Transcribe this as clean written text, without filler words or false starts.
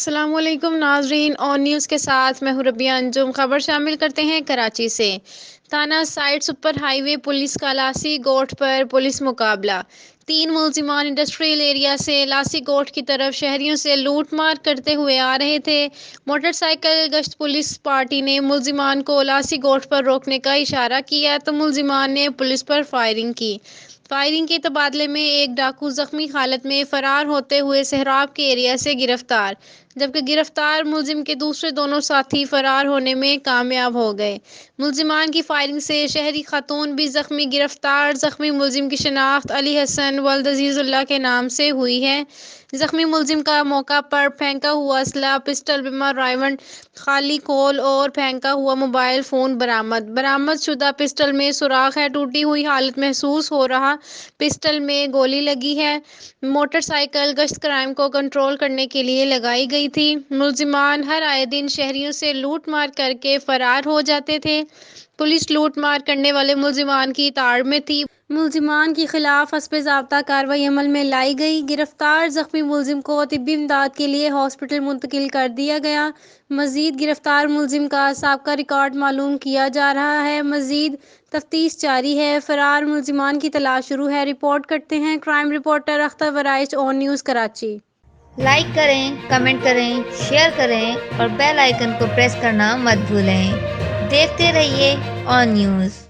السلام علیکم ناظرین، اور نیوز کے ساتھ میں ہوں ربیہ انجم۔ خبر شامل کرتے ہیں کراچی سے۔ تانا سائٹ سپر ہائی وے پولیس کا لاسی گوٹ پر پولیس مقابلہ۔ 3 ملزمان انڈسٹریل ایریا سے لاسی گوٹ کی طرف شہریوں سے لوٹ مار کرتے ہوئے آ رہے تھے۔ موٹر سائیکل گشت پولیس پارٹی نے ملزمان کو لاسی گوٹ پر روکنے کا اشارہ کیا تو ملزمان نے پولیس پر فائرنگ کی۔ فائرنگ کے تبادلے میں ایک ڈاکو زخمی حالت میں فرار ہوتے ہوئے سہراب کے ایریا سے گرفتار، جبکہ گرفتار ملزم کے دوسرے دونوں ساتھی فرار ہونے میں کامیاب ہو گئے۔ ملزمان کی فائرنگ سے شہری خاتون بھی زخمی۔ گرفتار زخمی ملزم کی شناخت علی حسن ولد عزیز اللہ کے نام سے ہوئی ہے۔ زخمی ملزم کا موقع پر پھینکا ہوا اسلحہ، پسٹل، بما رائفل، خالی کھول اور پھینکا ہوا موبائل فون برآمد۔ برآمد شدہ پسٹل میں سوراخ ہے، ٹوٹی ہوئی حالت محسوس ہو رہا پسٹل میں گولی لگی ہے۔ موٹر سائیکل گشت کرائم کو کنٹرول کرنے کے لیے لگائی گئی تھی۔ ملزمان ہر آئے دن شہریوں سے لوٹ مار کر کے فرار ہو جاتے تھے۔ پولیس لوٹ مار کرنے والے ملزمان کی تاڑ میں تھی۔ ملزمان کے خلاف حسب ضابطہ کارروائی عمل میں لائی گئی۔ گرفتار زخمی ملزم کو طبی امداد کے لیے ہاسپٹل منتقل کر دیا گیا۔ مزید گرفتار ملزم کا سابقہ ریکارڈ معلوم کیا جا رہا ہے۔ مزید تفتیش جاری ہے۔ فرار ملزمان کی تلاش شروع ہے۔ رپورٹ کرتے ہیں کرائم رپورٹر اختر ورائچ، اون نیوز کراچی۔ لائک کریں، کمنٹ کریں، شیئر کریں اور بیل آئیکن کو پریس کرنا مت بھولیں۔ دیکھتے رہیے اون نیوز۔